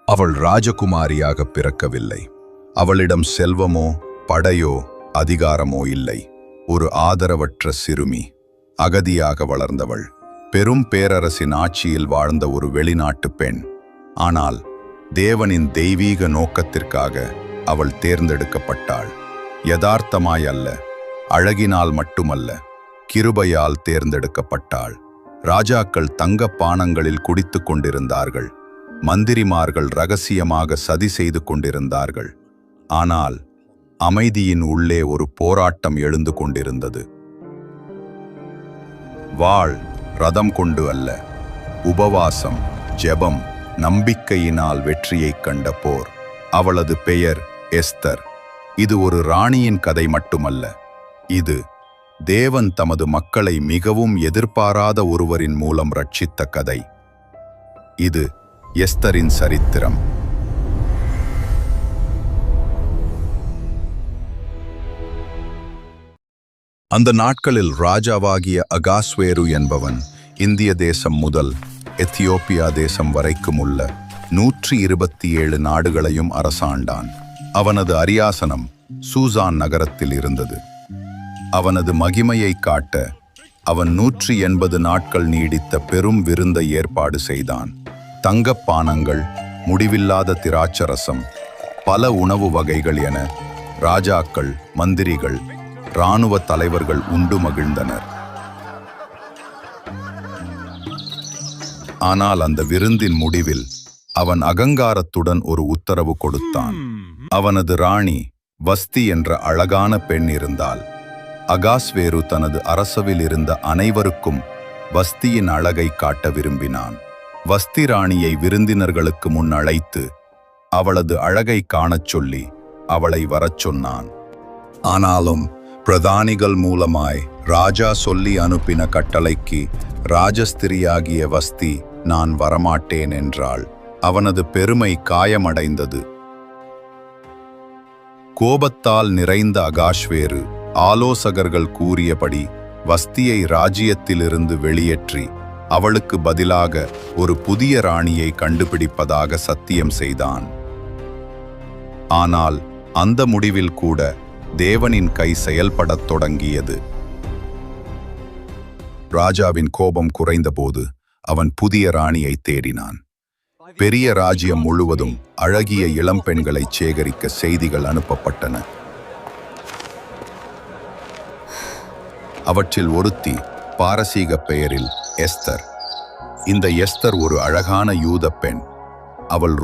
அவள் ராஜகுமாரியாக பிறக்கவில்லை. அவளிடம் செல்வமோ படையோ அதிகாரமோ இல்லை. ஒரு ஆதரவற்ற சிறுமி, அகதியாக வளர்ந்தவள், பெரும் பேரரசின் ஆட்சியில் வாழ்ந்த ஒரு வெளிநாட்டு பெண். ஆனால் தேவனின் தெய்வீக நோக்கத்திற்காக அவள் தேர்ந்தெடுக்கப்பட்டாள். யதார்த்தமாய் அல்ல, அழகினால் மட்டுமல்ல, கிருபையால் தேர்ந்தெடுக்கப்பட்டாள். ராஜாக்கள் தங்க பானங்களில் குடித்துக் கொண்டிருந்தார்கள். மந்திரிமார்கள் ரகசியமாக சதி செய்து கொண்டிருந்தார்கள். ஆனால் அமைதியின் உள்ளே ஒரு போராட்டம் எழுந்து கொண்டிருந்தது. வாள் ரதம் கொண்டு அல்ல, உபவாசம், ஜெபம், நம்பிக்கையினால் வெற்றியைக் கண்ட போர். அவளது பெயர் எஸ்தர். இது ஒரு ராணியின் கதை மட்டுமல்ல, இது தேவன் தமது மக்களை மிகவும் எதிர்பாராத ஒருவரின் மூலம் ரட்சித்த கதை. இது எஸ்தரின் சரித்திரம். அந்த நாட்களில் ராஜாவாகிய அகாஸ்வேரு என்பவன் இந்திய தேசம் முதல் எத்தியோப்பியா தேசம் வரைக்கும் உள்ள 127 நாடுகளையும் அரசாண்டான். அவனது அரியாசனம் சூசான் நகரத்தில் இருந்தது. அவனது மகிமையை காட்ட அவன் 180 நாட்கள் நீடித்த பெரும் விருந்தை ஏற்பாடு செய்தான். தங்கப்பானங்கள், முடிவில்லாத திராட்சரசம், பல உணவு வகைகள் என ராஜாக்கள், மந்திரிகள், இராணுவ தலைவர்கள் உண்டு மகிழ்ந்தனர். ஆனால் அந்த விருந்தின் முடிவில் அவன் அகங்காரத்துடன் ஒரு உத்தரவு கொடுத்தான். அவனது ராணி வஸ்தி என்ற அழகான பெண் இருந்தாள். அகாஸ்வேரு தனது அரசவில் இருந்த அனைவருக்கும் வஸ்தியின் அழகை காட்ட விரும்பினான். வஸ்தி ராணியை விருந்தினர்களுக்கு முன் அழைத்து அவளது அழகை காணச் சொல்லி அவளை வரச் சொன்னான். ஆனாலும் பிரதானிகள் மூலமாய் ராஜா சொல்லி அனுப்பின கட்டளைக்கு ராஜஸ்திரியாகிய வஸ்தி நான் வரமாட்டேன் என்றாள். அவனது பெருமை காயமடைந்தது. கோபத்தால் நிறைந்த அகாஸ்வேரு ஆலோசகர்கள் கூறியபடி வஸ்தியை ராஜ்யத்திலிருந்து வெளியேற்றி அவளுக்கு பதிலாக ஒரு புதிய ராணியை கண்டுபிடிப்பதாக சத்தியம் செய்தான். ஆனால் அந்த முடிவில் கூட தேவனின் கை செயல்படத் தொடங்கியது. ராஜாவின் கோபம் குறைந்தபோது அவன் புதிய ராணியை தேடினான். பெரிய ராஜ்யம் முழுவதும் அழகிய இளம்பெண்களை சேகரிக்க செய்திகள் அனுப்பப்பட்டன. அவற்றில் ஒருத்தி பாரசீக பெயரில் எஸ்தர். இந்த எஸ்தர் ஒரு அழகான யூத பெண். அவள்